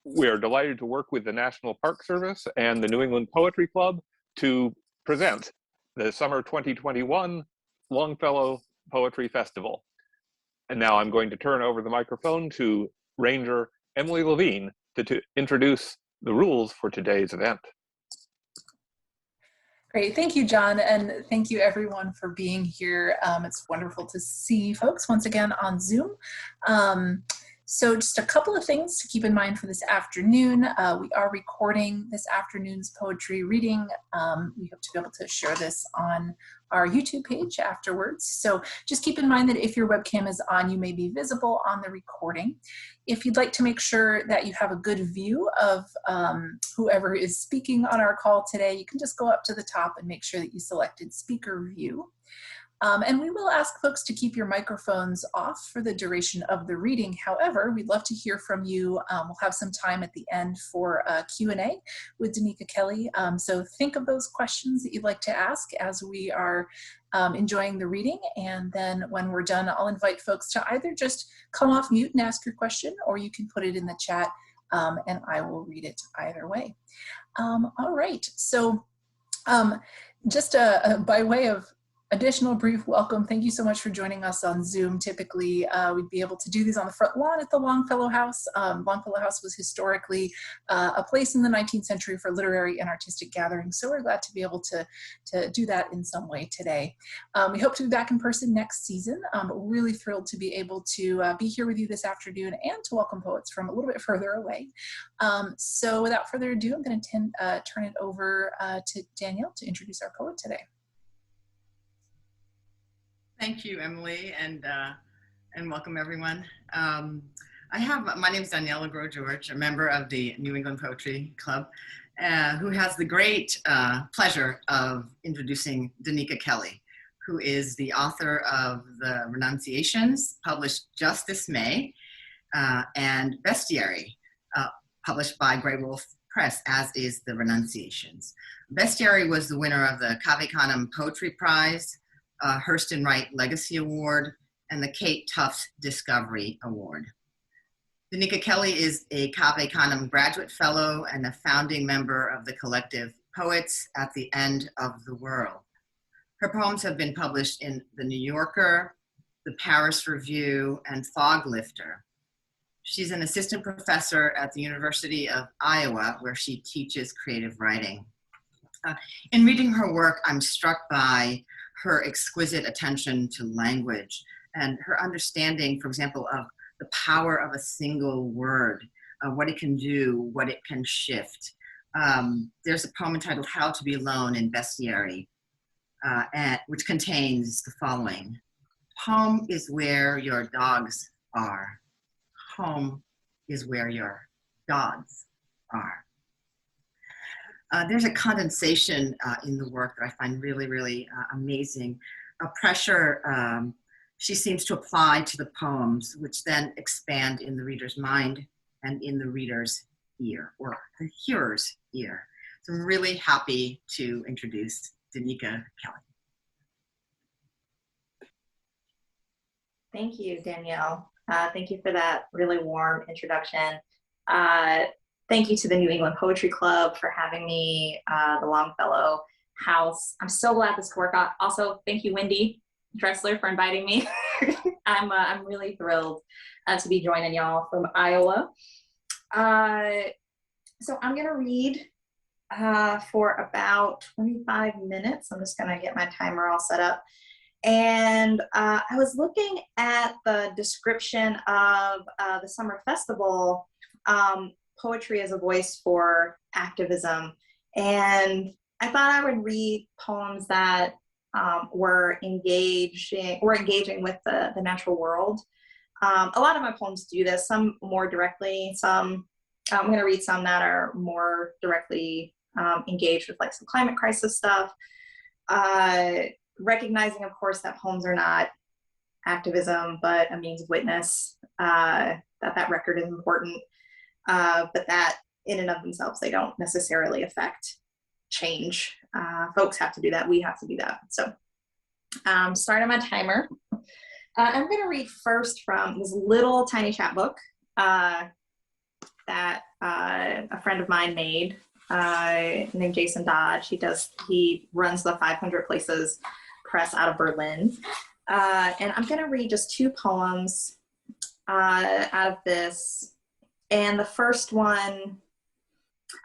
we are delighted to work with the National Park Service and the New England Poetry Club to present the Summer 2021 Longfellow Poetry Festival. And now I'm going to turn over the microphone to Ranger Emily Levine to introduce the rules for today's event. Great, thank you, John, and thank you everyone for being here. It's wonderful to see folks once again on Zoom. So just a couple of things to keep in mind for this afternoon. We are recording this afternoon's poetry reading. We hope to be able to share this on our YouTube page afterwards. So just keep in mind that if your webcam is on, you may be visible on the recording. If you'd like to make sure that you have a good view of whoever is speaking on our call today, you can just go up to the top and make sure that you selected speaker view. And we will ask folks to keep your microphones off for the duration of the reading. However, we'd love to hear from you. We'll have some time at the end for a Q&A with Danika Kelly. So think of those questions that you'd like to ask as we are enjoying the reading. And then when we're done, I'll invite folks to either just come off mute and ask your question, or you can put it in the chat and I will read it either way. All right, so just by way of additional brief welcome, thank you so much for joining us on Zoom. Typically, we'd be able to do these on the front lawn at the Longfellow House. Longfellow House was historically a place in the 19th century for literary and artistic gatherings, so we're glad to be able to do that in some way today. We hope to be back in person next season, but we're really thrilled to be able to be here with you this afternoon and to welcome poets from a little bit further away. So without further ado, I'm going to turn it over to Danielle to introduce our poet today. Thank you, Emily, and welcome everyone. My name is Daniela Grow-George, a member of the New England Poetry Club, who has the great pleasure of introducing Danika Kelly, who is the author of The Renunciations, published just this May, and Bestiary, published by Grey Wolf Press, as is The Renunciations. Bestiary was the winner of the Cave Canem Poetry Prize, Hurston Wright Legacy Award, and the Kate Tufts Discovery Award. Danika Kelly is a Cave Canem Graduate Fellow and a founding member of the collective Poets at the End of the World. Her poems have been published in The New Yorker, The Paris Review, and Fog Lifter. She's an assistant professor at the University of Iowa, where she teaches creative writing. In reading her work, I'm struck by her exquisite attention to language and her understanding, for example, of the power of a single word, what it can do, what it can shift. There's a poem entitled How to Be Alone in Bestiary, which contains the following. Home is where your dogs are. Home is where your gods are. There's a condensation in the work that I find really, really amazing. A pressure she seems to apply to the poems, which then expand in the reader's mind and in the reader's ear, or the hearer's ear. So I'm really happy to introduce Danika Kelly. Thank you, Danielle. Thank you for that really warm introduction. Thank you to the New England Poetry Club for having me, the Longfellow House. I'm so glad this could work out. Also, thank you, Wendy Dressler, for inviting me. I'm really thrilled to be joining y'all from Iowa. So I'm gonna read for about 25 minutes. I'm just gonna get my timer all set up. And I was looking at the description of the summer festival, Poetry as a Voice for Activism. And I thought I would read poems that were engaging with the natural world. A lot of my poems do this, some more directly, some, I'm gonna read some that are more directly engaged with like some climate crisis stuff. Recognizing, of course, that poems are not activism, but a means of witness, that record is important, but that in and of themselves, they don't necessarily affect change. Folks have to do that, we have to do that. So starting my timer, I'm going to read first from this little tiny chapbook that a friend of mine made named Jason Dodge. He runs the 500 Places Press out of Berlin. And I'm going to read just 2 poems out of this. And the first one,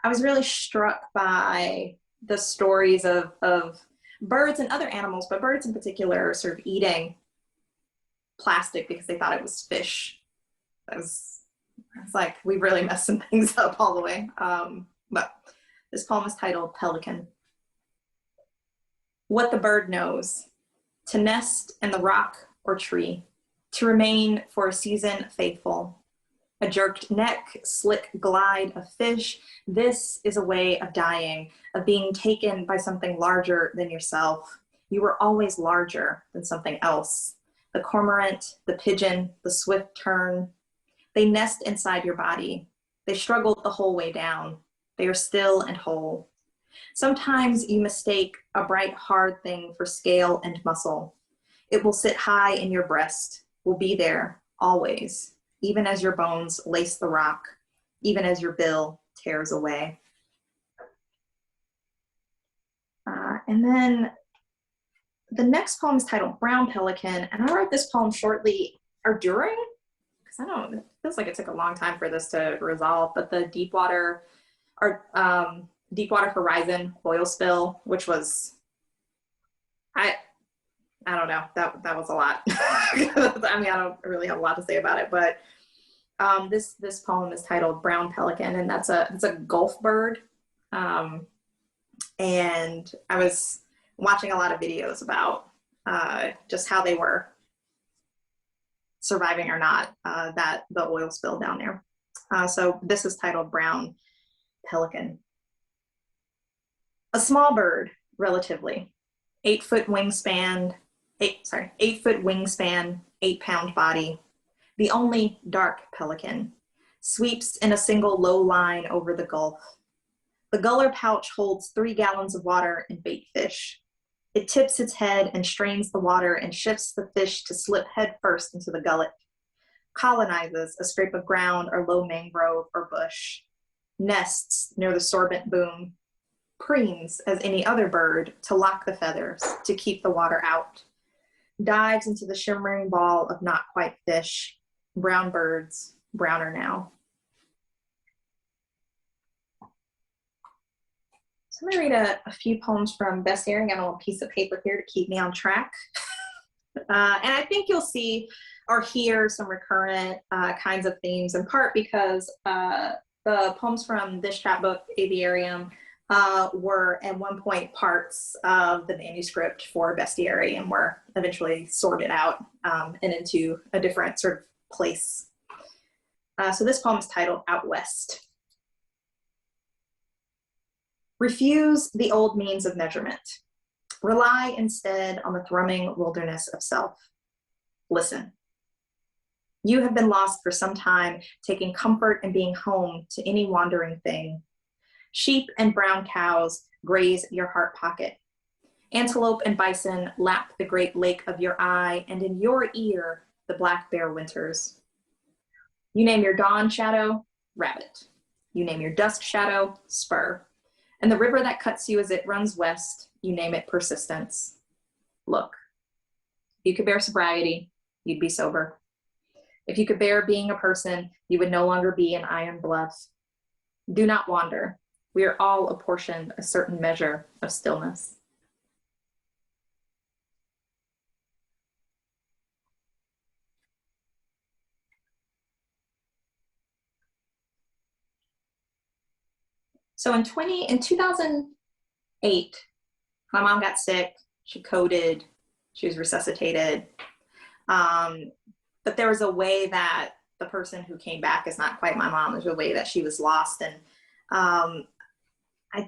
I was really struck by the stories of birds and other animals, but birds in particular, sort of eating plastic because they thought it was fish. It's like we really messed some things up all the way. But this poem is titled Pelican. What the bird knows: to nest in the rock or tree, to remain for a season faithful. A jerked neck, slick glide of fish. This is a way of dying, of being taken by something larger than yourself. You were always larger than something else. The cormorant, the pigeon, the swift tern. They nest inside your body. They struggle the whole way down. They are still and whole. Sometimes you mistake a bright, hard thing for scale and muscle. It will sit high in your breast, will be there always, even as your bones lace the rock, even as your bill tears away. And then the next poem is titled Brown Pelican, and I wrote this poem shortly or during, because it feels like it took a long time for this to resolve, but the Deepwater Horizon oil spill, which was, I don't know, that was a lot. I mean, I don't really have a lot to say about it, but this poem is titled Brown Pelican, and it's a Gulf bird. And I was watching a lot of videos about just how they were surviving or not, the oil spill down there. So this is titled Brown Pelican. A small bird, relatively, 8 foot wingspan, 8-pound body, the only dark pelican, sweeps in a single low line over the Gulf. The guller pouch holds 3 gallons of water and bait fish. It tips its head and strains the water and shifts the fish to slip head first into the gullet, colonizes a scrape of ground or low mangrove or bush, nests near the sorbent boom, preens as any other bird to lock the feathers, to keep the water out, dives into the shimmering ball of not quite fish, brown birds, browner now. So I'm going to read a few poems from Bestiary. I got a little piece of paper here to keep me on track. And I think you'll see or hear some recurrent kinds of themes, in part because the poems from this chapbook, Aviarium, were at one point parts of the manuscript for Bestiary and were eventually sorted out and into a different sort of place. So this poem is titled Out West. Refuse the old means of measurement. Rely instead on the thrumming wilderness of self. Listen. You have been lost for some time, taking comfort in being home to any wandering thing. Sheep and brown cows graze your heart pocket. Antelope and bison lap the great lake of your eye, and in your ear, the black bear winters. You name your dawn shadow, rabbit. You name your dusk shadow, spur. And the river that cuts you as it runs west, you name it persistence. Look, if you could bear sobriety, you'd be sober. If you could bear being a person, you would no longer be an iron bluff. Do not wander. We are all apportioned a certain measure of stillness. So in 2008, my mom got sick. She coded. She was resuscitated. But there was a way that the person who came back is not quite my mom. There's a way that she was lost. And I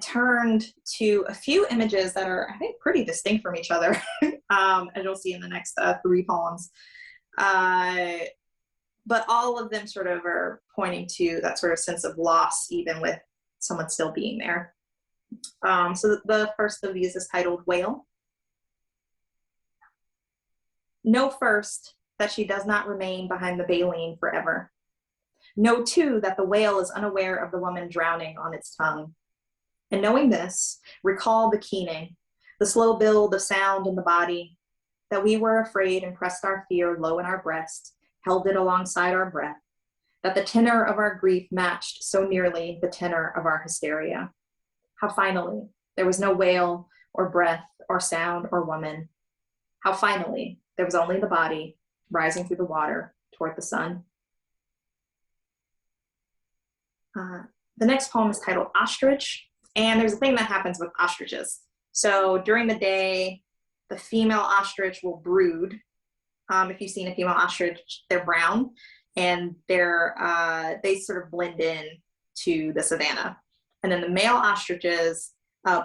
turned to a few images that are, I think, pretty distinct from each other, as you'll see in the next 3 poems. But all of them sort of are pointing to that sort of sense of loss, even with someone still being there. So the first of these is titled Whale. Know first that she does not remain behind the baleen forever. Know too that the whale is unaware of the woman drowning on its tongue. And knowing this, recall the keening, the slow build of sound in the body, that we were afraid and pressed our fear low in our breast, held it alongside our breath, that the tenor of our grief matched so nearly the tenor of our hysteria. How finally there was no wail or breath or sound or woman. How finally there was only the body rising through the water toward the sun. The next poem is titled Ostrich, and there's a thing that happens with ostriches. So during the day, the female ostrich will brood. If you've seen a female ostrich, they're brown, and they sort of blend in to the savannah. And then the male ostriches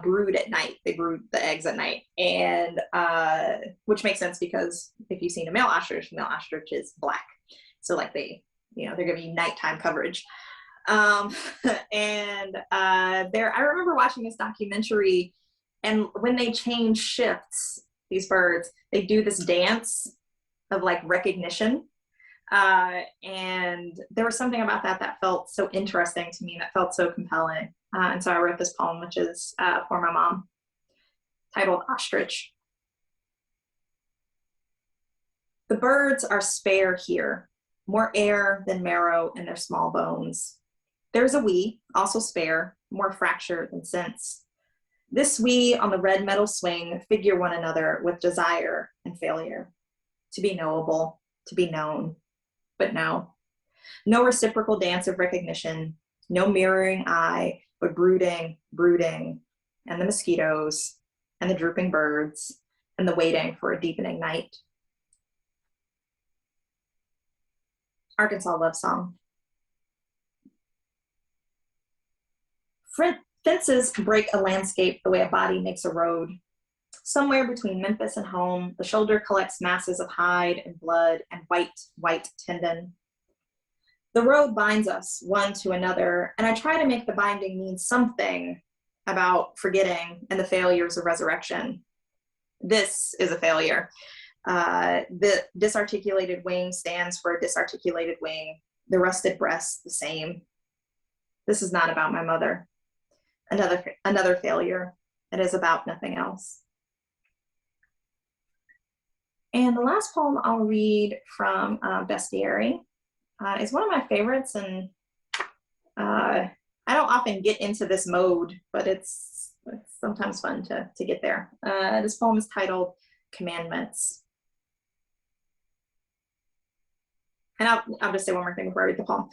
brood at night. They brood the eggs at night, and which makes sense because if you've seen a male ostrich is black. So like they're giving you nighttime coverage. I remember watching this documentary, and when they change shifts, these birds, they do this dance of like recognition. And there was something about that felt so interesting to me, that felt so compelling. And so I wrote this poem, which is for my mom, titled Ostrich. The birds are spare here, more air than marrow in their small bones. There's a we, also spare, more fractured than sense. This we on the red metal swing figure one another with desire and failure. To be knowable, to be known, but no. No reciprocal dance of recognition, no mirroring eye, but brooding, and the mosquitoes, and the drooping birds, and the waiting for a deepening night. Arkansas Love Song. Fences break a landscape the way a body makes a road. Somewhere between Memphis and home, the shoulder collects masses of hide and blood and white tendon. The road binds us one to another, and I try to make the binding mean something about forgetting and the failures of resurrection. This is a failure. The disarticulated wing stands for a disarticulated wing. The rusted breast, the same. This is not about my mother. Another failure. It is about nothing else. And the last poem I'll read from Bestiary is one of my favorites, and I don't often get into this mode, but it's sometimes fun to get there. This poem is titled Commandments. And I'll just say one more thing before I read the poem.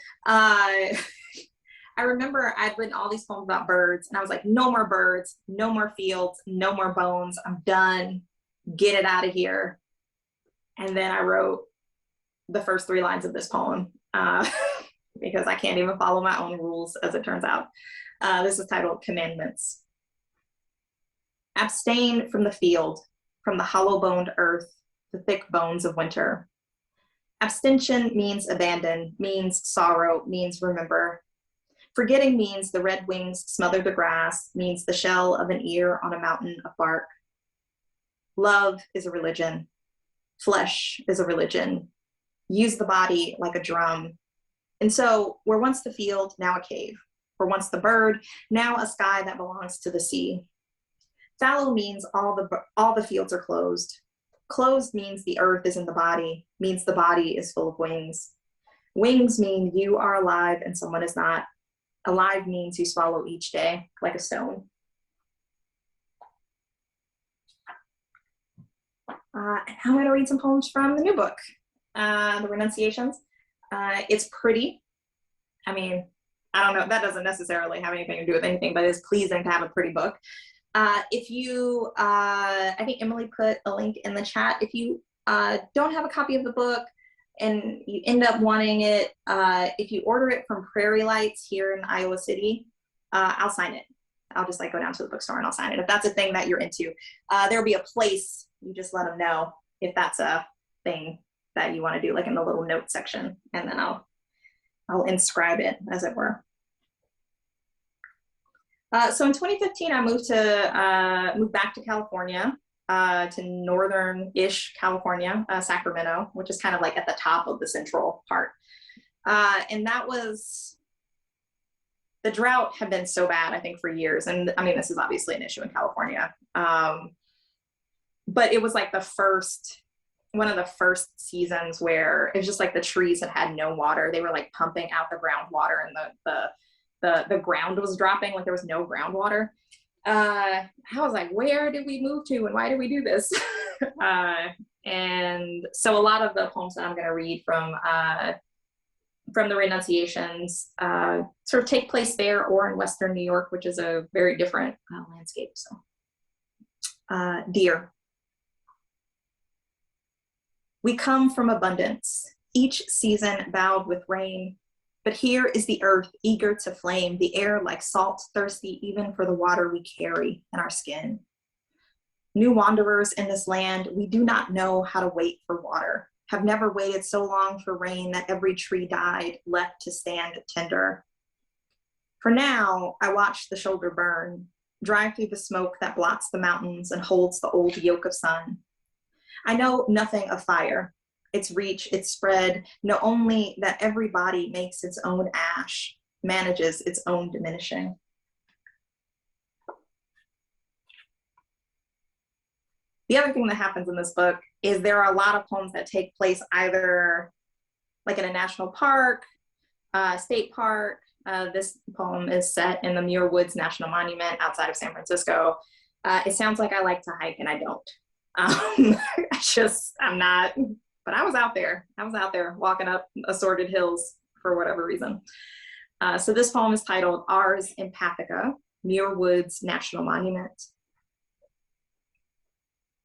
I remember I'd written all these poems about birds, and I was like, no more birds, no more fields, no more bones. I'm done. Get it out of here. And then I wrote the first 3 lines of this poem because I can't even follow my own rules, as it turns out. This is titled Commandments. Abstain from the field, from the hollow-boned earth, the thick bones of winter. Abstention means abandon, means sorrow, means remember. Forgetting means the red wings smother the grass, means the shell of an ear on a mountain of bark. Love is a religion. Flesh is a religion. Use the body like a drum. And so, where once the field, now a cave. Where once the bird, now a sky that belongs to the sea. Fallow means all the fields are closed. Closed means the earth is in the body, means the body is full of wings. Wings mean you are alive and someone is not. Alive means you swallow each day like a stone. I'm going to read some poems from the new book, The Renunciations. It's pretty. I mean, I don't know, that doesn't necessarily have anything to do with anything, but it's pleasing to have a pretty book. If you, I think Emily put a link in the chat. If you don't have a copy of the book and you end up wanting it, if you order it from Prairie Lights here in Iowa City, I'll sign it. I'll just like go down to the bookstore and I'll sign it. If that's a thing that you're into, there'll be a place, you just let them know if that's a thing that you want to do, like in the little note section, and then I'll inscribe it, as it were. So in 2015, I moved back to California. to northern-ish California, Sacramento, which is kind of like at the top of the central part. And that was, the drought had been so bad, I think, for years. And I mean, this is obviously an issue in California. But it was like one of the first seasons where it was just like the trees had no water. They were like pumping out the groundwater, and the ground was dropping, like there was no groundwater. I was like, where did we move to and why did we do this? And so a lot of the poems that I'm going to read from the Renunciations sort of take place there or in Western New York, which is a very different landscape. So, Deer. We come from abundance, each season bowed with rain, but here is the earth eager to flame, the air like salt, thirsty even for the water we carry in our skin. New wanderers in this land, we do not know how to wait for water, have never waited so long for rain that every tree died, left to stand tender. For now, I watch the shoulder burn, drive through the smoke that blots the mountains and holds the old yoke of sun. I know nothing of fire, its reach, its spread, know only that every body makes its own ash, manages its own diminishing. The other thing that happens in this book is there are a lot of poems that take place either like in a national park, state park. This poem is set in the Muir Woods National Monument outside of San Francisco. It sounds like I like to hike and I don't. I'm not, but I was out there. I was out there walking up assorted hills for whatever reason. So this poem is titled Ars Empathica, Muir Woods National Monument.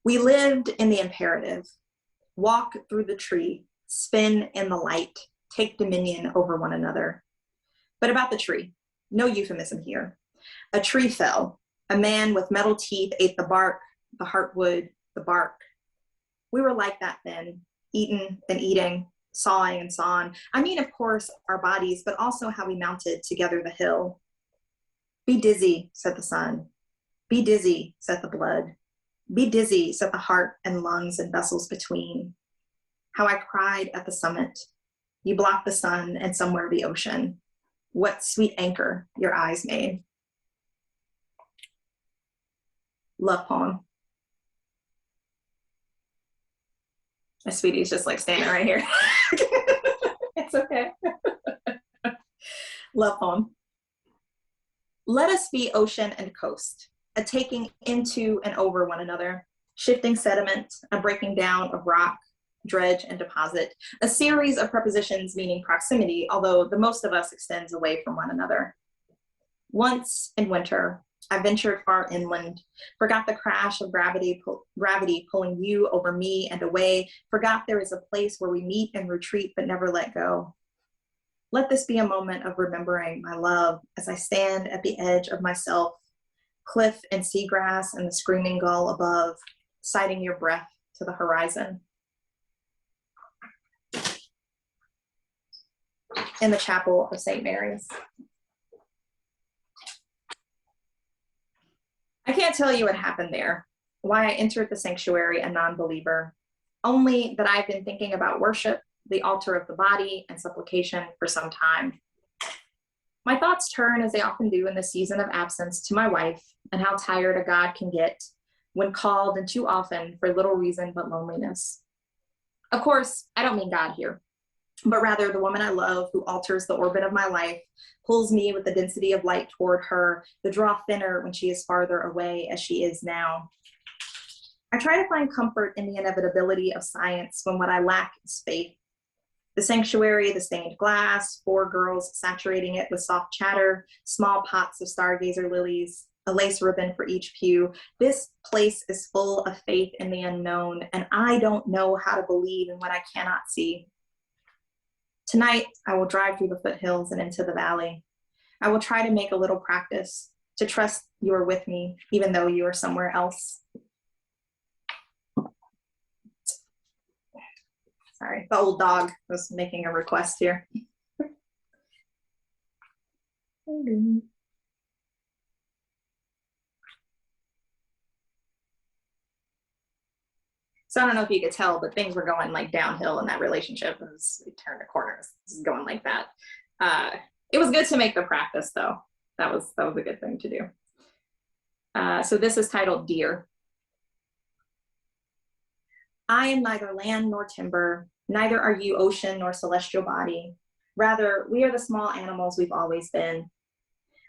We lived in the imperative, walk through the tree, spin in the light, take dominion over one another. But about the tree, no euphemism here. A tree fell. A man with metal teeth ate the bark, the heartwood, the bark. We were like that then, eaten and eating, sawing and sawn. I mean, of course, our bodies, but also how we mounted together the hill. Be dizzy, said the sun. Be dizzy, said the blood. Be dizzy, said the heart and lungs and vessels between. How I cried at the summit. You blocked the sun and somewhere the ocean. What sweet anchor your eyes made. Love poem. My sweetie's just like standing right here. It's okay. Love poem. Let us be ocean and coast, a taking into and over one another, shifting sediment, a breaking down of rock, dredge, and deposit, a series of prepositions meaning proximity, although the most of us extends away from one another. Once in winter, I ventured far inland, forgot the crash of gravity pulling you over me and away, forgot there is a place where we meet and retreat but never let go. Let this be a moment of remembering my love as I stand at the edge of myself, cliff and seagrass and the screaming gull above, sighting your breath to the horizon. In the chapel of St. Mary's. I can't tell you what happened there, why I entered the sanctuary a non-believer, only that I've been thinking about worship, the altar of the body, and supplication for some time. My thoughts turn, as they often do in the season of absence, to my wife and how tired a God can get when called, and too often for little reason but loneliness. Of course, I don't mean God here, but rather the woman I love who alters the orbit of my life, pulls me with the density of light toward her, the draw thinner when she is farther away as she is now. I try to find comfort in the inevitability of science when what I lack is faith. The sanctuary, the stained glass, 4 girls saturating it with soft chatter, small pots of stargazer lilies, a lace ribbon for each pew. This place is full of faith in the unknown, and I don't know how to believe in what I cannot see. Tonight, I will drive through the foothills and into the valley. I will try to make a little practice to trust you are with me, even though you are somewhere else. Sorry, the old dog was making a request here. So I don't know if you could tell, but things were going like downhill in that relationship as we turned a corner. This is going like that. It was good to make the practice though. That was a good thing to do. So this is titled Deer. I am neither land nor timber, neither are you ocean nor celestial body. Rather, we are the small animals we've always been.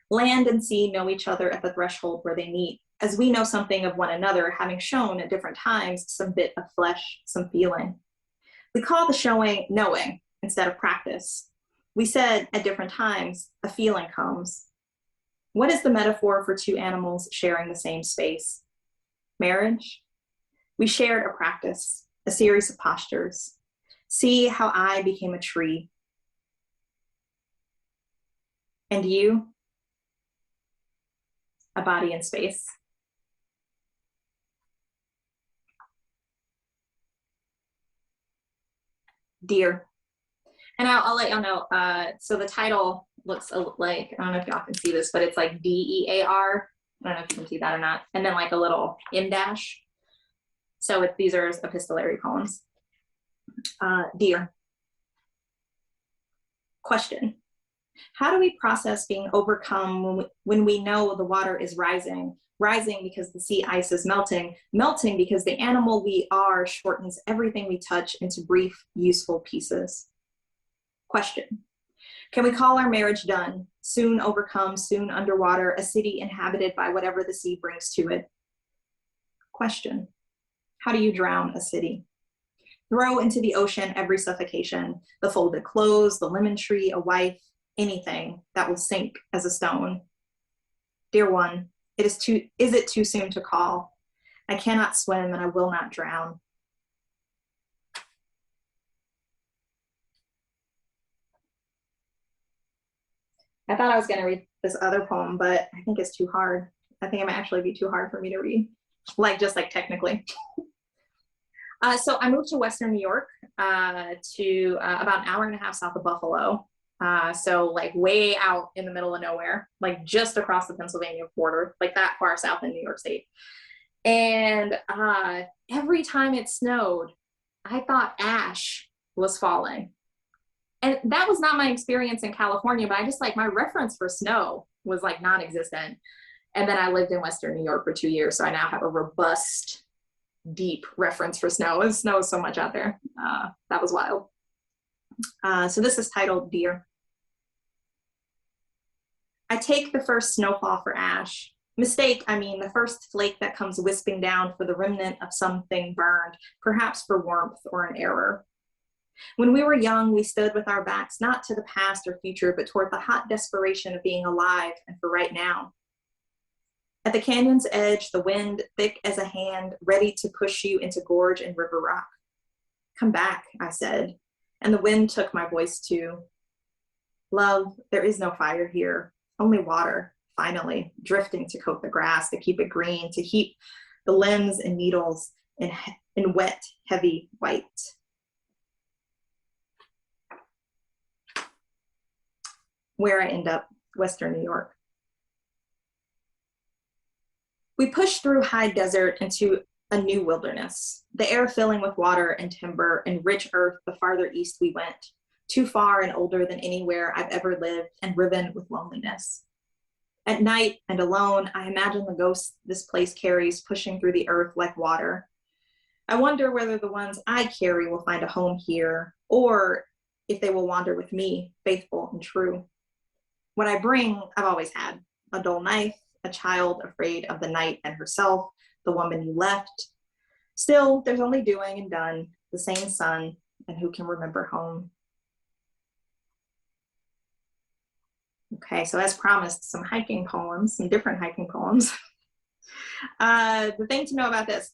Land and sea know each other at the threshold where they meet, as we know something of one another, having shown at different times some bit of flesh, some feeling. We call the showing knowing instead of practice. We said at different times, a feeling comes. What is the metaphor for two animals sharing the same space? Marriage? We shared a practice, a series of postures. See how I became a tree. And you? A body in space. Deer. And I'll let y'all know, so the title looks like, I don't know if y'all can see this, but it's like DEAR. I don't know if you can see that or not. And then like a little M dash. So these are epistolary poems. Deer. Question. How do we process being overcome when we know the water is rising? Rising because the sea ice is melting, melting because the animal we are shortens everything we touch into brief, useful pieces. Question. Can we call our marriage done? Soon overcome, soon underwater, a city inhabited by whatever the sea brings to it. Question. How do you drown a city? Throw into the ocean every suffocation, the folded clothes, the lemon tree, a wife, anything that will sink as a stone. Dear one, is it too soon to call? I cannot swim and I will not drown. I thought I was going to read this other poem, but I think it's too hard. I think it might actually be too hard for me to read, just technically. So I moved to Western New York to about an hour and a half south of Buffalo. So like way out in the middle of nowhere, like just across the Pennsylvania border, like that far south in New York State. And every time it snowed, I thought ash was falling. And that was not my experience in California, but I just like my reference for snow was like non-existent. And then I lived in Western New York for 2 years. So I now have a robust, deep reference for snow. It snows so much out there. That was wild. So this is titled Deer. I take the first snowfall for ash. Mistake, I mean the first flake that comes wisping down for the remnant of something burned, perhaps for warmth or an error. When we were young, we stood with our backs not to the past or future, but toward the hot desperation of being alive and for right now. At the canyon's edge, the wind, thick as a hand, ready to push you into gorge and river rock. Come back, I said, and the wind took my voice too. Love, there is no fire here, only water, finally, drifting to coat the grass, to keep it green, to heap the limbs and needles in wet, heavy white. Where I end up, Western New York. We pushed through high desert into a new wilderness, the air filling with water and timber and rich earth the farther east we went, too far and older than anywhere I've ever lived and riven with loneliness. At night and alone, I imagine the ghosts this place carries pushing through the earth like water. I wonder whether the ones I carry will find a home here, or if they will wander with me, faithful and true. What I bring, I've always had, a dull knife, a child afraid of the night and herself, the woman you left. Still, there's only doing and done, the same sun, and who can remember home? Okay, so as promised, some hiking poems, some different hiking poems. The thing to know about this,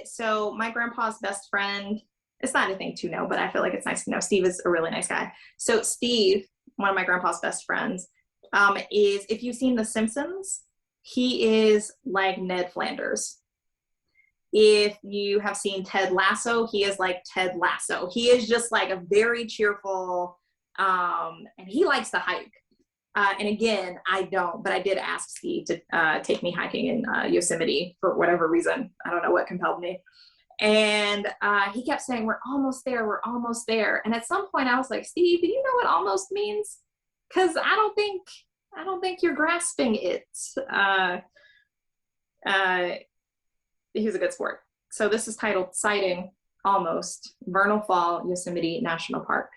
so my grandpa's best friend, it's not anything to know, but I feel like it's nice to know. Steve is a really nice guy. So Steve, one of my grandpa's best friends, is, if you've seen The Simpsons, he is like Ned Flanders. If you have seen Ted Lasso, he is like Ted Lasso. He is just like a very cheerful, and he likes to hike. And again, I don't, but I did ask Steve to take me hiking in Yosemite for whatever reason. I don't know what compelled me. And he kept saying, we're almost there, we're almost there. And at some point I was like, Steve, do you know what almost means? Because I don't think you're grasping it. He was a good sport. So this is titled Sighting Almost, Vernal Fall, Yosemite National Park.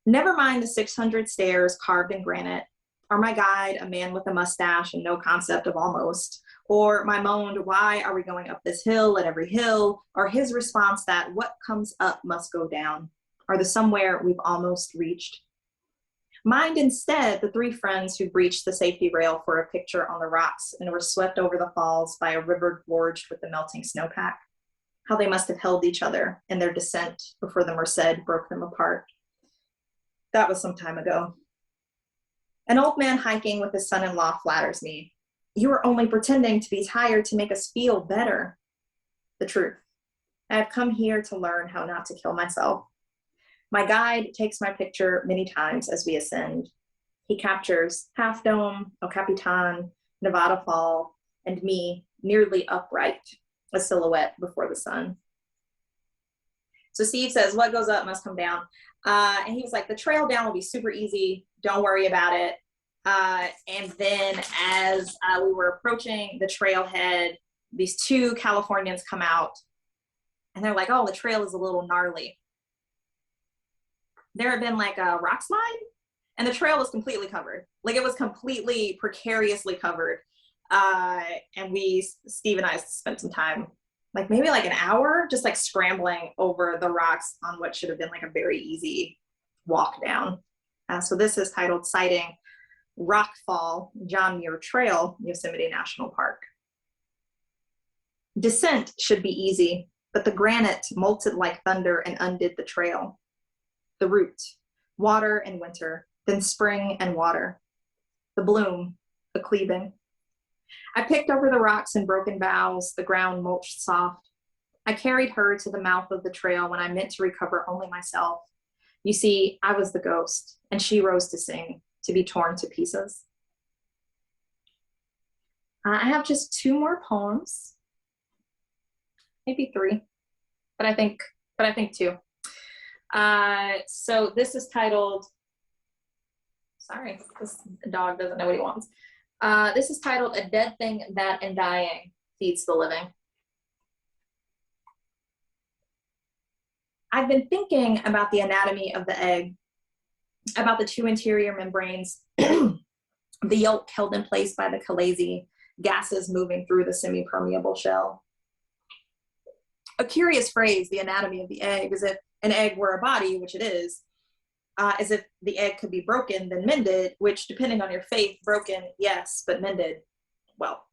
Never mind the 600 stairs carved in granite, or my guide, a man with a mustache and no concept of almost, or my moaned, why are we going up this hill at every hill, or his response that what comes up must go down, or the somewhere we've almost reached. Mind instead the three friends who breached the safety rail for a picture on the rocks and were swept over the falls by a river gorged with the melting snowpack. How they must have held each other in their descent before the Merced broke them apart. That was some time ago. An old man hiking with his son-in-law flatters me. You were only pretending to be tired to make us feel better. The truth. I have come here to learn how not to kill myself. My guide takes my picture many times as we ascend. He captures Half Dome, El Capitan, Nevada Fall, and me nearly upright, a silhouette before the sun. So Steve says, what goes up must come down. And he was like, the trail down will be super easy. Don't worry about it. And then as we were approaching the trailhead, these two Californians come out and they're like, oh, the trail is a little gnarly. There had been like a rock slide and the trail was completely covered. Like it was completely precariously covered. And Steve and I spent some time, like maybe like an hour, just like scrambling over the rocks on what should have been like a very easy walk down. So this is titled Sighting Rock Fall, John Muir Trail, Yosemite National Park. Descent should be easy, but the granite molted like thunder and undid the trail. The route, water and winter, then spring and water. The bloom, the cleaving. I picked over the rocks and broken boughs, the ground mulched soft. I carried her to the mouth of the trail when I meant to recover only myself. You see, I was the ghost, and she rose to sing, to be torn to pieces. I have just two more poems, maybe three, but I think two. So this is titled, sorry, this dog doesn't know what he wants. This is titled A Dead Thing That in Dying Feeds the Living. I've been thinking about the anatomy of the egg, about the two interior membranes, the yolk held in place by the chalazi, gases moving through the semi-permeable shell. A curious phrase, the anatomy of the egg, as if an egg were a body, which it is, as if the egg could be broken, then mended, which, depending on your faith, broken, yes, but mended, well.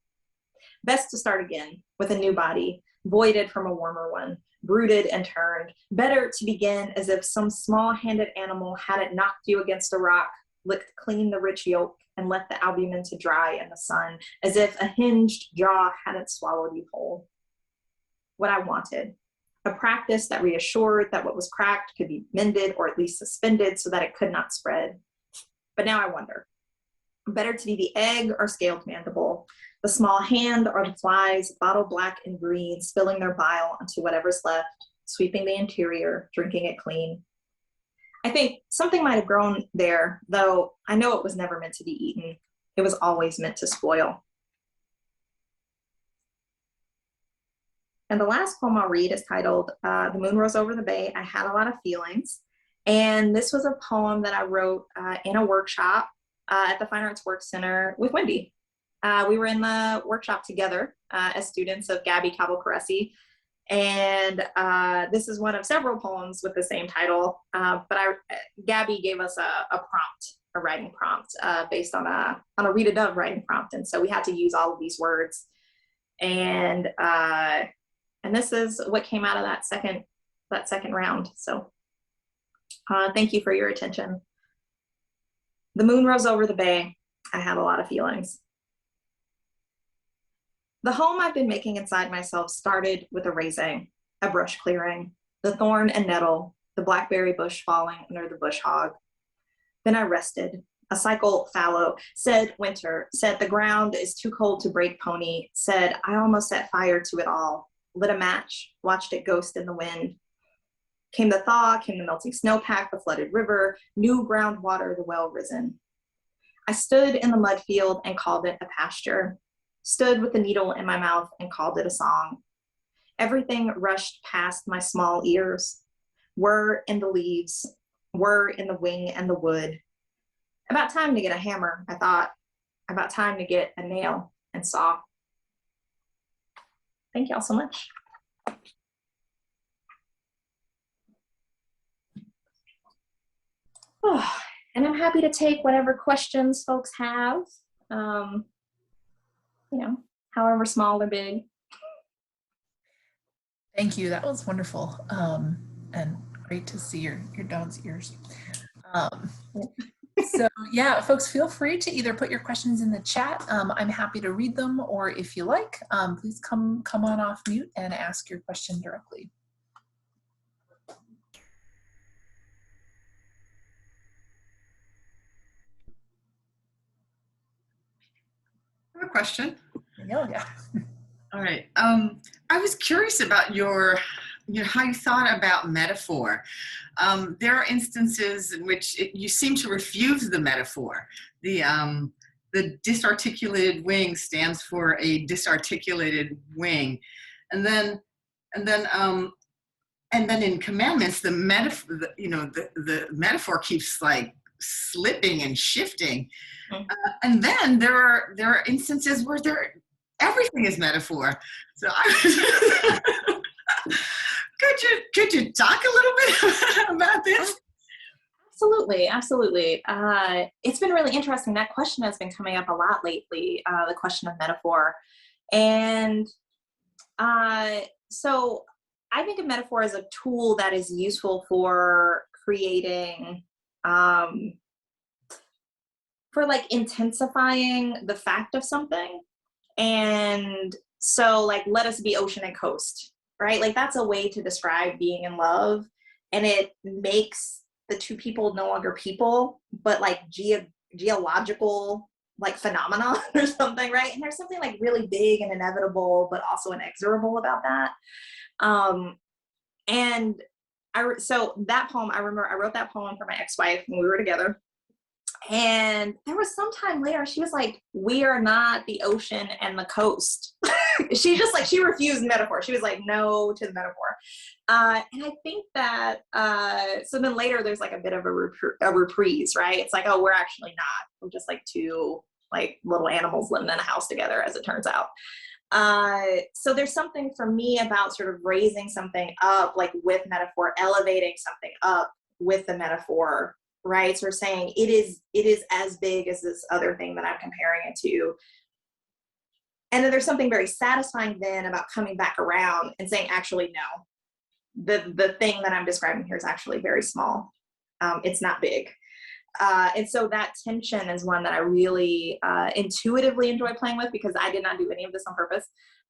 Best to start again with a new body, voided from a warmer one, brooded and turned. Better to begin as if some small-handed animal hadn't knocked you against a rock, licked clean the rich yolk, and let the albumin to dry in the sun, as if a hinged jaw hadn't swallowed you whole. What I wanted. A practice that reassured that what was cracked could be mended or at least suspended so that it could not spread. But now I wonder, better to be the egg or scaled mandible, the small hand or the flies, bottle black and green, spilling their bile onto whatever's left, sweeping the interior, drinking it clean. I think something might have grown there, though I know it was never meant to be eaten. It was always meant to spoil. And the last poem I'll read is titled The Moon Rose Over the Bay. I Had a Lot of Feelings. And this was a poem that I wrote in a workshop at the Fine Arts Work Center with Wendy. We were in the workshop together as students of Gabby Cavalcaresi. And this is one of several poems with the same title. But Gabby gave us a prompt, a writing prompt based on a Rita Dove writing prompt. And so we had to use all of these words. And this is what came out of that second round. So thank you for your attention. The moon rose over the bay. I had a lot of feelings. The home I've been making inside myself started with a raising, a brush clearing, the thorn and nettle, the blackberry bush falling under the bush hog. Then I rested, A cycle fallow, said winter, said the ground is too cold to break pony, said I almost set fire to it all, lit a match, watched it ghost in the wind. Came the thaw, came the melting snowpack, the flooded river, new groundwater, the well risen. I stood in the mud field and called it a pasture, stood with a needle in my mouth and called it a song. Everything rushed past my small ears, were in the leaves, were in the wing and the wood. About time to get a hammer, I thought. About time to get a nail and saw. Thank y'all so much. Oh, and I'm happy to take whatever questions folks have, you know, however small or big. Thank you. That was wonderful. And great to see your dog's ears. So yeah, folks, feel free to either put your questions in the chat. I'm happy to read them, or if you like, please come on off mute and ask your question directly. I have a question. Yeah. All right. I was curious about how you thought about metaphor. There are instances in which you seem to refuse the metaphor. The disarticulated wing stands for a disarticulated wing, and then in commandments, the metaphor, the metaphor keeps like slipping and shifting. And then there are instances where everything is metaphor. So could you talk a little bit about this? Absolutely. It's been really interesting. That question has been coming up a lot lately, the question of metaphor. And so I think of metaphor as a tool that is useful for creating, for like intensifying the fact of something. And so like, let us be ocean and coast, right? Like that's a way to describe being in love, and it makes the two people no longer people, but like geological like phenomena or something, right? And there's something like really big and inevitable, but also inexorable about that. And so that poem, I remember I wrote that poem for my ex-wife when we were together. And there was some time later, she was like, we are not the ocean and the coast. She refused metaphor. She was like, no to the metaphor. And I think that, so then later there's like a bit of a reprise, right? It's like, oh, we're actually not. We're just like two like little animals living in a house together, as it turns out. So there's something for me about sort of raising something up, like with metaphor, elevating something up with the metaphor, right? So we're saying it is as big as this other thing that I'm comparing it to. And then there's something very satisfying then about coming back around and saying, actually, no, the thing that I'm describing here is actually very small. It's not big. And so that tension is one that I really intuitively enjoy playing with, because I did not do any of this on purpose.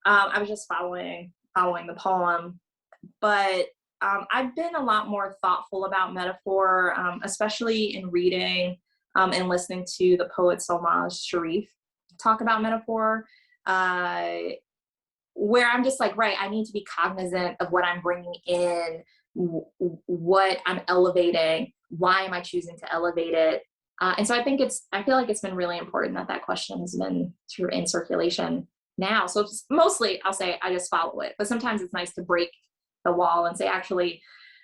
I was just following the poem. But I've been a lot more thoughtful about metaphor, especially in reading and listening to the poet Solmaz Sharif talk about metaphor, where I'm just like, right, I need to be cognizant of what I'm bringing in, what I'm elevating, why am I choosing to elevate it? And so I feel like it's been really important that question has been sort of in circulation now. So it's mostly, I'll say, I just follow it. But sometimes it's nice to break the wall and say, actually,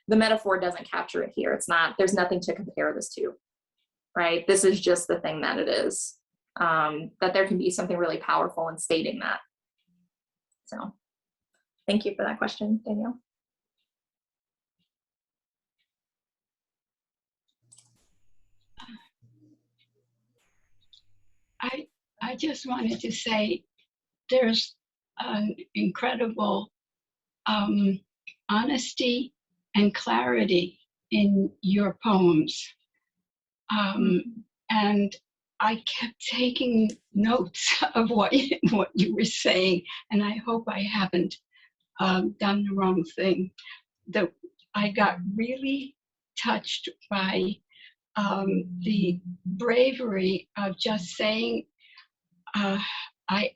the metaphor doesn't capture it here. It's not, there's nothing to compare this to, right? This is just the thing that it is. That there can be something really powerful in stating that. So thank you for that question, Danielle. I just wanted to say there's an incredible honesty and clarity in your poems. And I kept taking notes of what you were saying, and I hope I haven't done the wrong thing. I got really touched by the bravery of just saying, I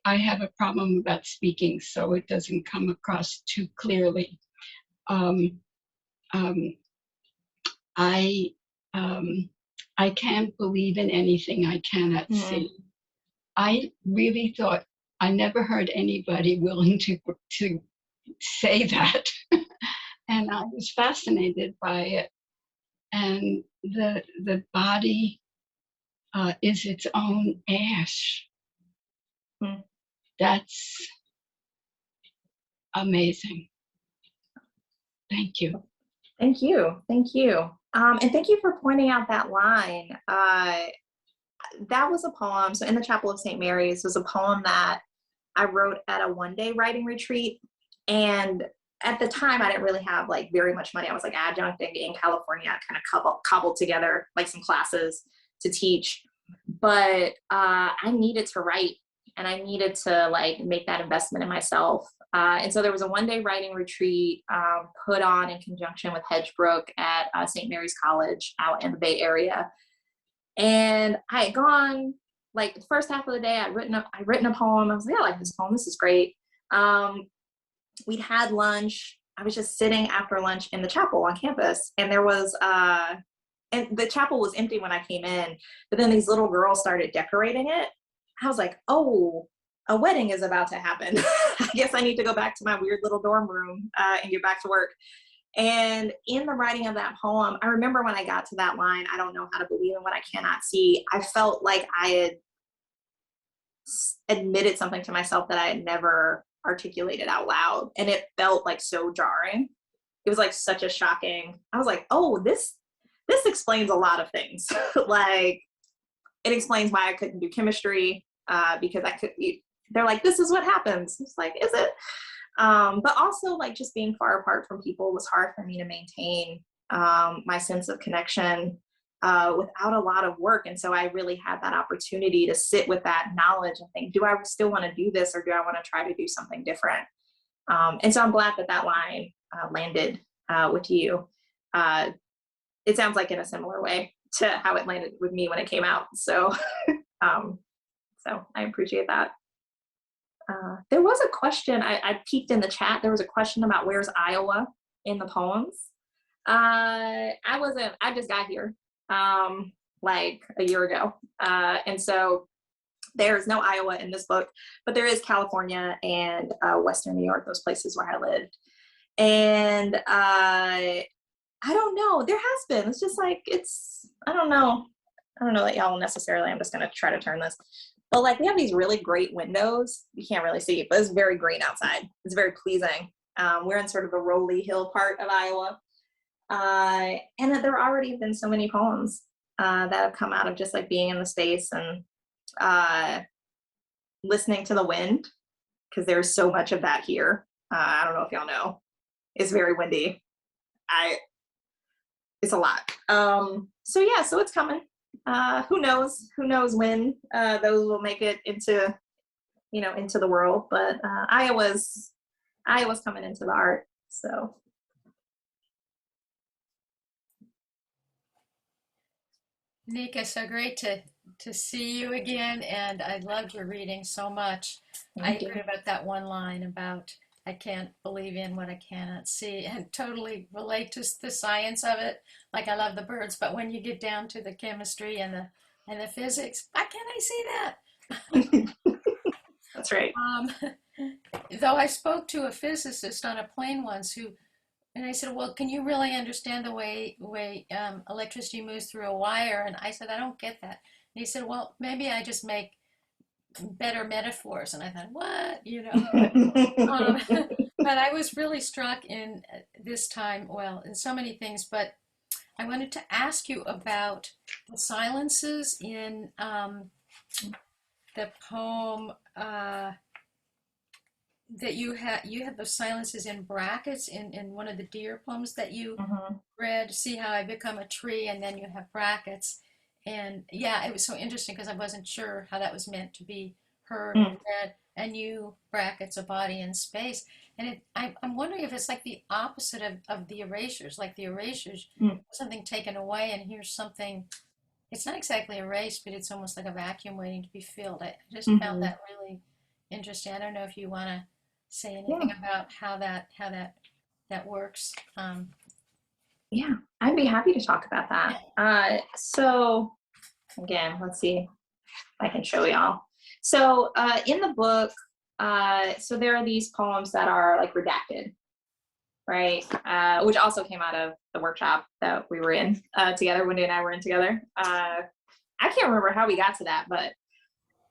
have a problem about speaking, so it doesn't come across too clearly. Um, um, I I can't believe in anything I cannot see. I really thought I never heard anybody willing to say that, and I was fascinated by it. And the body is its own ash. That's amazing. Thank you. Thank you. Thank you. And thank you for pointing out that line. That was a poem. So In the Chapel of St. Mary's was a poem that I wrote at a one-day writing retreat. And at the time, I didn't really have like very much money. I was like adjuncting in California. I kind of cobbled together like some classes to teach. But I needed to write, and I needed to like make that investment in myself. And so there was a one-day writing retreat put on in conjunction with Hedgebrook at St. Mary's College out in the Bay Area. And I had gone, like the first half of the day, I'd written a poem. I was like, I like this poem. This is great. We'd had lunch. I was just sitting after lunch in the chapel on campus, and there was, and the chapel was empty when I came in, but then these little girls started decorating it. I was like, oh, a wedding is about to happen. I guess I need to go back to my weird little dorm room and get back to work. And in the writing of that poem, I remember when I got to that line, I don't know how to believe in what I cannot see. I felt like I had admitted something to myself that I had never articulated out loud. And it felt like so jarring. It was like such a shocking, I was like, oh, this explains a lot of things. Like, it explains why I couldn't do chemistry because they're like, this is what happens. It's like, is it? But also like just being far apart from people was hard for me to maintain my sense of connection without a lot of work. And so I really had that opportunity to sit with that knowledge and think, do I still want to do this, or do I want to try to do something different? And so I'm glad that line landed with you. It sounds like in a similar way to how it landed with me when it came out. So, so I appreciate that. There was a question, I peeked in the chat. There was a question about where's Iowa in the poems. I just got here like a year ago. And so there's no Iowa in this book, but there is California and Western New York, those places where I lived. And I don't know, there has been, it's just like, I don't know that y'all necessarily, I'm just gonna try to turn this. But like we have these really great windows. You can't really see it, but it's very green outside. It's very pleasing. We're in sort of the rolly hill part of Iowa. And that there already have been so many poems that have come out of just like being in the space and listening to the wind, because there's so much of that here. I don't know if y'all know. It's very windy. It's a lot. So yeah, so it's coming. Who knows when those will make it into the world, but Iowa's coming into the art. So Danika, so great to see you again, and I loved your reading so much. I agree about that one line about I can't believe in what I cannot see, and totally relate to the science of it. Like I love the birds, but when you get down to the chemistry and the physics, why can't I see that? That's right. Though I spoke to a physicist on a plane once and I said, well, can you really understand the way electricity moves through a wire? And I said, I don't get that. And he said, well, maybe I just make better metaphors. And I thought, what? But I was really struck in this time, well, in so many things, but I wanted to ask you about the silences in the poem that you have those silences in brackets in one of the deer poems that you read, See How I Become a Tree, and then you have brackets. And yeah, it was so interesting because I wasn't sure how that was meant to be heard and read, and you brackets a body in space. And I'm wondering if it's like the opposite of the erasures, like the erasures, something taken away, and here's something it's not exactly a race, but it's almost like a vacuum waiting to be filled. I just Mhm. found that really interesting. I don't know if you want to say Yeah. anything about how that works. Yeah, I'd be happy to talk about that. So again, let's see if I can show y'all. So in the book, so there are these poems that are like redacted, right? Which also came out of the workshop that we were in together. Wendy and I were in together. I can't remember how we got to that, but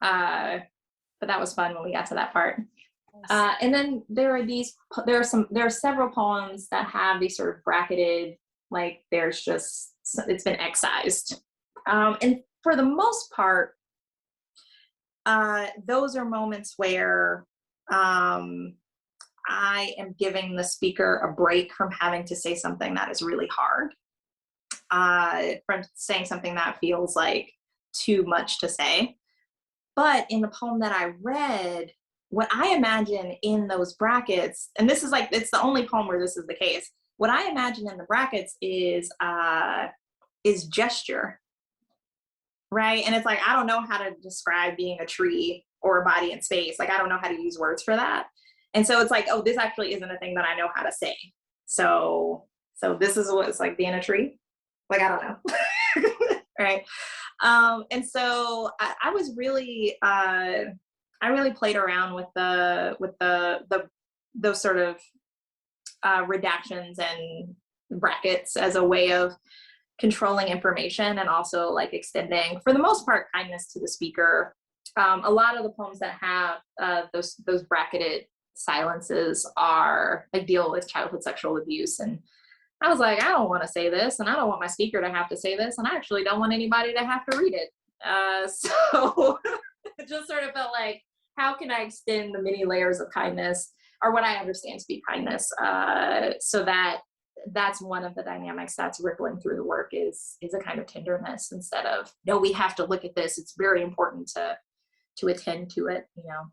that was fun when we got to that part. And then there are several poems that have these sort of bracketed, like there's just, it's been excised. And for the most part, those are moments where I am giving the speaker a break from having to say something that is really hard, from saying something that feels like too much to say. But in the poem that I read, what I imagine in those brackets, and this is like, it's the only poem where this is the case. What I imagine in the brackets is gesture, right? And it's like, I don't know how to describe being a tree or a body in space. Like, I don't know how to use words for that. And so it's like, oh, this actually isn't a thing that I know how to say. So this is what it's like being a tree. Like, I don't know. Right. And so I was really, I really played around with those sort of redactions and brackets as a way of controlling information, and also like extending, for the most part, kindness to the speaker. A lot of the poems that have those bracketed silences are like deal with childhood sexual abuse, and I was like, I don't want to say this, and I don't want my speaker to have to say this, and I actually don't want anybody to have to read it. So it just sort of felt like, how can I extend the many layers of kindness, or what I understand to be kindness, so that's one of the dynamics that's rippling through the work, is a kind of tenderness, instead of, no, we have to look at this. It's very important to attend to it. You know,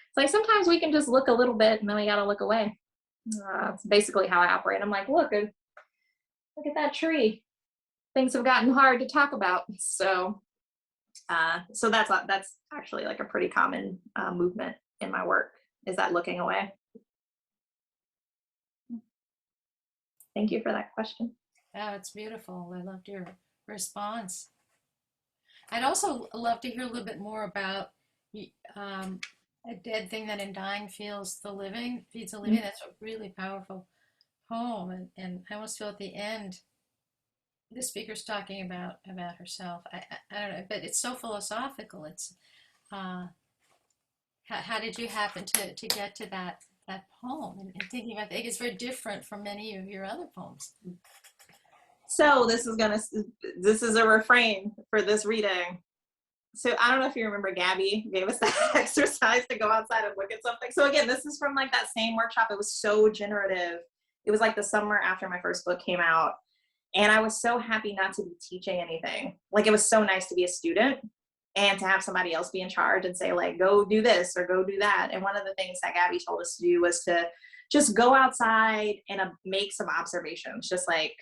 it's like sometimes we can just look a little bit and then we got to look away. It's basically how I operate. I'm like, look at that tree. Things have gotten hard to talk about. So that's actually like a pretty common movement in my work, is that looking away. Thank you for that question. Oh, it's beautiful. I loved your response. I'd also love to hear a little bit more about a dead thing that in dying feeds the living. That's a really powerful poem, and I almost feel at the end the speaker's talking about herself. I don't know, but it's so philosophical. It's how did you happen to get to that poem, and thinking about it? It's very different from many of your other poems. So this is a refrain for this reading. So I don't know if you remember, Gabby gave us that exercise to go outside and look at something. So again, this is from like that same workshop. It was so generative. It was like the summer after my first book came out. And I was so happy not to be teaching anything. Like, it was so nice to be a student and to have somebody else be in charge and say, like, go do this or go do that. And one of the things that Gabby told us to do was to just go outside and make some observations, just like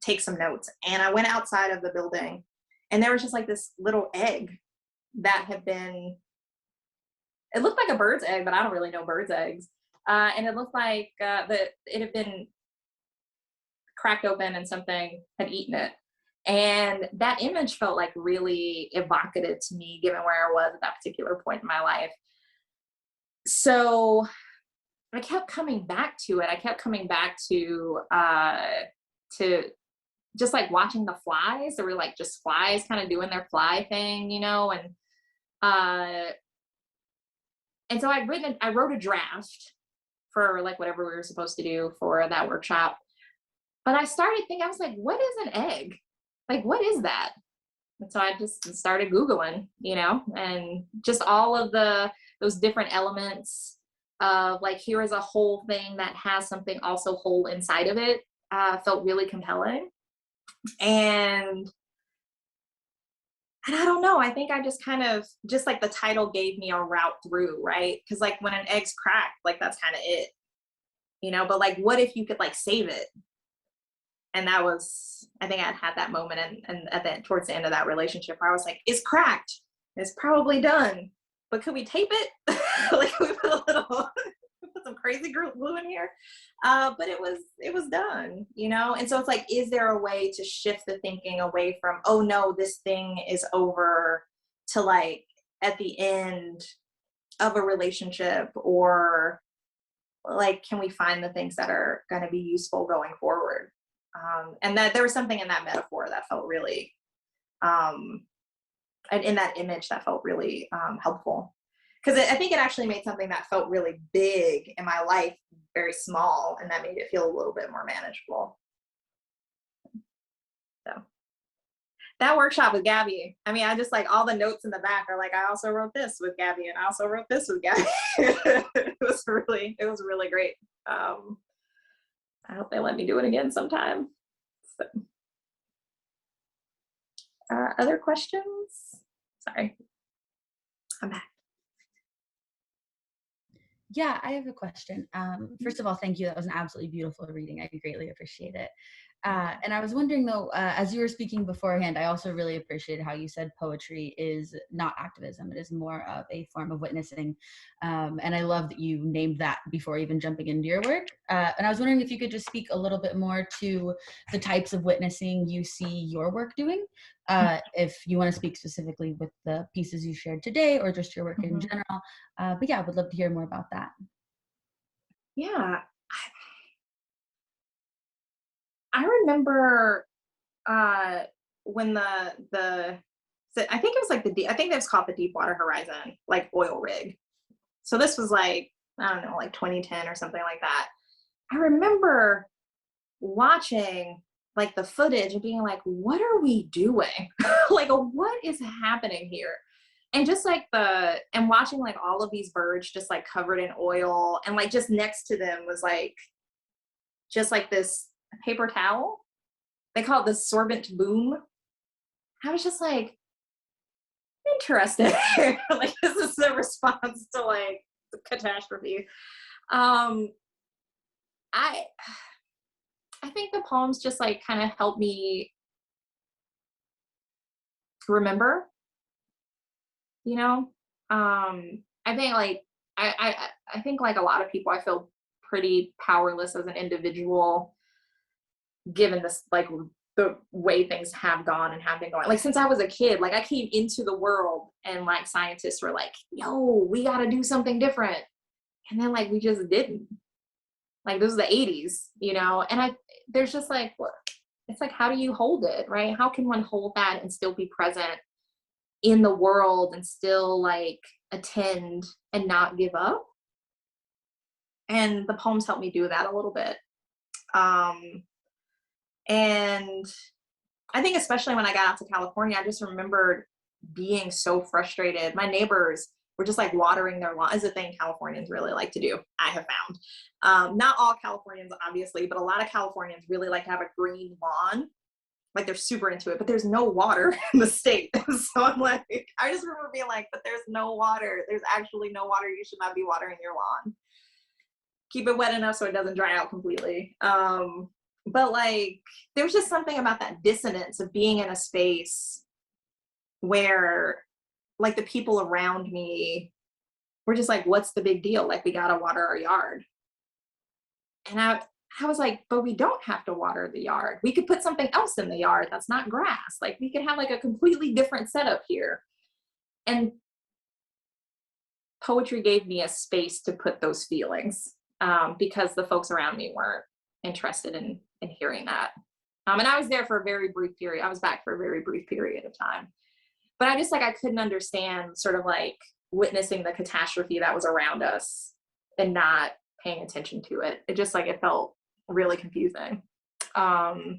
take some notes. And I went outside of the building, and there was just like this little egg that had been, it looked like a bird's egg, but I don't really know birds' eggs. And it looked like it had been cracked open and something had eaten it. And that image felt like really evocative to me, given where I was at that particular point in my life. So I kept coming back to it. I kept coming back to just like watching the flies. There were like just flies kind of doing their fly thing, you know, and so I wrote a draft for like whatever we were supposed to do for that workshop. But I started thinking, I was like, what is an egg? Like, what is that? And so I just started Googling, you know, and just all of those different elements of like, here is a whole thing that has something also whole inside of it, felt really compelling. And I don't know, I think I just kind of, just like the title gave me a route through, right? Because like when an egg's cracked, like that's kind of it, you know, but like, what if you could like save it? And that was, I think I had that moment and towards the end of that relationship where I was like, it's cracked. It's probably done. But could we tape it? Like we put put some crazy glue in here. But it was done, you know? And so it's like, is there a way to shift the thinking away from, oh no, this thing is over, to like at the end of a relationship, or like, can we find the things that are going to be useful going forward? And that there was something in that metaphor that felt really, and in that image that felt really helpful. Because I think it actually made something that felt really big in my life very small, and that made it feel a little bit more manageable. So that workshop with Gabby, I mean, I just like all the notes in the back are like, I also wrote this with Gabby, and I also wrote this with Gabby. It was really great. I hope they let me do it again sometime. So, other questions? Sorry, I'm back. Yeah, I have a question. First of all, thank you. That was an absolutely beautiful reading. I greatly appreciate it. And I was wondering though, as you were speaking beforehand, I also really appreciated how you said poetry is not activism. It is more of a form of witnessing. And I love that you named that before even jumping into your work. And I was wondering if you could just speak a little bit more to the types of witnessing you see your work doing. If you want to speak specifically with the pieces you shared today or just your work in general. But yeah, I would love to hear more about that. Yeah. I remember when I think it was like I think it was called the Deepwater Horizon, like oil rig. So this was like, I don't know, like 2010 or something like that. I remember watching like the footage and being like, what are we doing? Like, what is happening here? And just like and watching like all of these birds just like covered in oil, and like just next to them was like, just like this paper towel. They call it the sorbent boom. I was just like, interesting. Like, this is a response to like the catastrophe. I think the poems just like kind of help me remember, you know. I think like I think like a lot of people, I feel pretty powerless as an individual, given this, like the way things have gone and have been going. Like since I was a kid, like I came into the world and like scientists were like, yo, we got to do something different. And then like we just didn't. Like this was the 80s, you know? And there's just like, it's like, how do you hold it, right? How can one hold that and still be present in the world and still like attend and not give up? And the poems helped me do that a little bit. And I think especially when I got out to California, I just remembered being so frustrated. My neighbors were just like watering their lawn. Is a thing Californians really like to do, I have found. Not all Californians, obviously, but a lot of Californians really like to have a green lawn. Like they're super into it, but there's no water in the state. So I'm like, I just remember being like, but there's no water. There's actually no water. You should not be watering your lawn. Keep it wet enough so it doesn't dry out completely. But like, there was just something about that dissonance of being in a space where like the people around me were just like, what's the big deal? Like, we gotta water our yard. And I was like, but we don't have to water the yard. We could put something else in the yard that's not grass. Like we could have like a completely different setup here. And poetry gave me a space to put those feelings, because the folks around me weren't interested in hearing that. And I was there for a very brief period. I was back for a very brief period of time. But I just like, I couldn't understand sort of like witnessing the catastrophe that was around us and not paying attention to it. It just like, it felt really confusing. And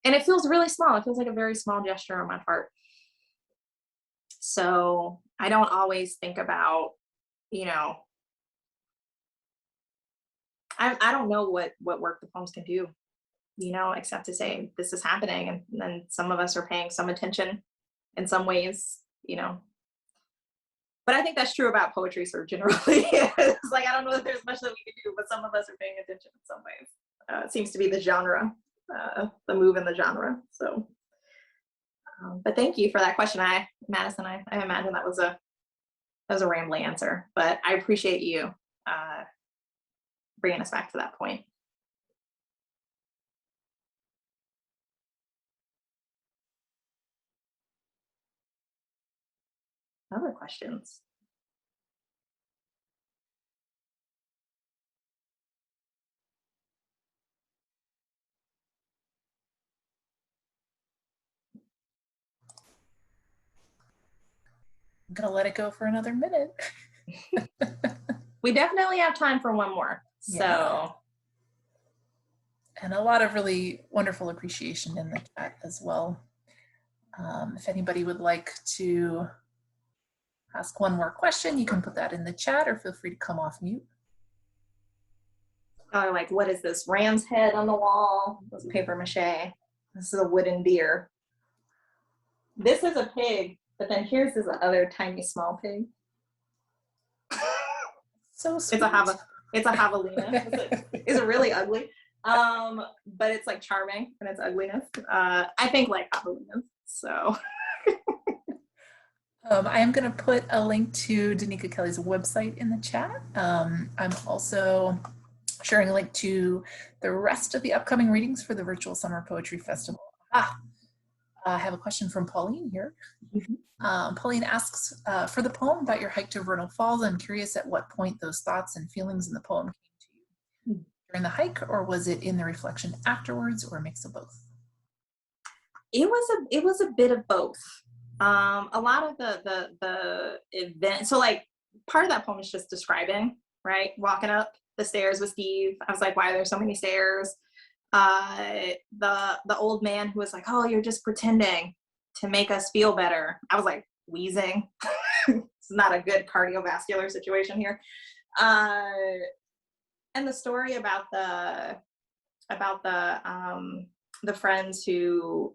it feels really small. It feels like a very small gesture on my part. So I don't always think about, you know, I don't know what work the poems can do, you know, except to say this is happening, and then some of us are paying some attention in some ways, you know. But I think that's true about poetry sort of generally. It's like, I don't know that there's much that we can do, but some of us are paying attention in some ways. seems to be the genre, the move in the genre. So, but thank you for that question. Madison, I imagine that was a rambling answer, but I appreciate you bringing us back to that point. Other questions? I'm gonna let it go for another minute. We definitely have time for one more. So, Yeah. And a lot of really wonderful appreciation in the chat as well. If anybody would like to ask one more question, you can put that in the chat or feel free to come off mute. like, what is this? Ram's head on the wall. This is paper mache. This is a wooden deer. This is a pig, but then here's this other tiny small pig. So sweet. It's a javelina. It's really ugly. But it's like charming in its ugliness. I think like javelinas. So I am going to put a link to Danika Kelly's website in the chat. I'm also sharing a link to the rest of the upcoming readings for the virtual Summer Poetry Festival. I have a question from Pauline here. Pauline asks, for the poem about your hike to Vernal Falls, I'm curious at what point those thoughts and feelings in the poem came to you. During the hike, or was it in the reflection afterwards, or a mix of both? It was a bit of both. A lot of the event, so like part of that poem is just describing, right? Walking up the stairs with Steve. I was like, why are there so many stairs? The old man who was like, oh, you're just pretending to make us feel better. I was like wheezing. It's not a good cardiovascular situation here. And the story about the friends who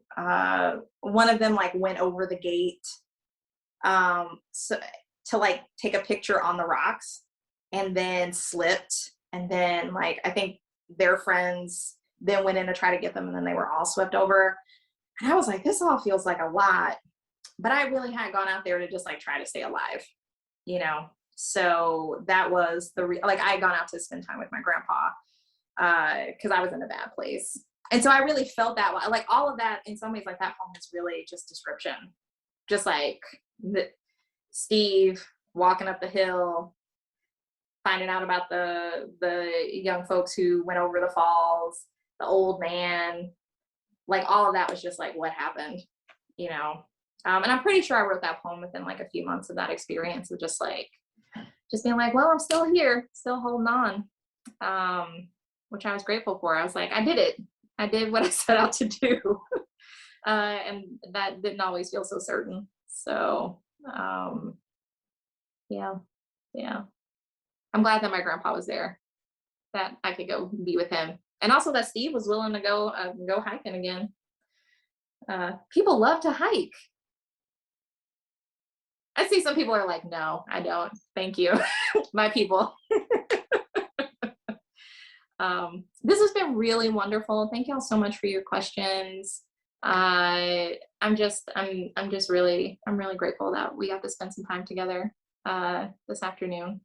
one of them like went over the gate so to like take a picture on the rocks and then slipped, and then like I think their friends then went in to try to get them, and then they were all swept over. And I was like, this all feels like a lot, but I really had gone out there to just like try to stay alive, you know. So that was like I had gone out to spend time with my grandpa because I was in a bad place. And so I really felt that, like all of that in some ways, like that poem is really just description. Just like Steve walking up the hill, finding out about the young folks who went over the falls, the old man, like all of that was just like what happened, you know. And I'm pretty sure I wrote that poem within like a few months of that experience of just being like, well, I'm still here, still holding on, which I was grateful for. I was like, I did it. I did what I set out to do. And that didn't always feel so certain. So, yeah. I'm glad that my grandpa was there, that I could go be with him. And also that Steve was willing to go hiking again. People love to hike. I see some people are like, no, I don't. Thank you. My people. This has been really wonderful. Thank y'all so much for your questions. I'm really grateful that we got to spend some time together this afternoon.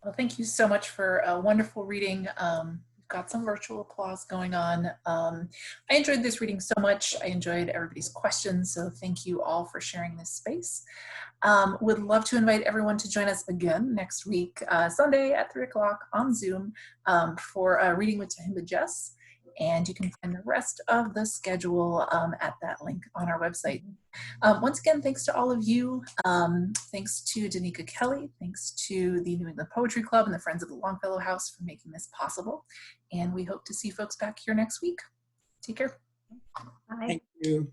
Well, thank you so much for a wonderful reading. We've got some virtual applause going on. I enjoyed this reading so much. I enjoyed everybody's questions, so thank you all for sharing this space. Would love to invite everyone to join us again next week, Sunday at 3 o'clock on Zoom for a reading with Tahimba Jess. And you can find the rest of the schedule at that link on our website. Once again, thanks to all of you. Thanks to Danika Kelly. Thanks to the New England Poetry Club and the Friends of the Longfellow House for making this possible. And we hope to see folks back here next week. Take care. Bye. Thank you.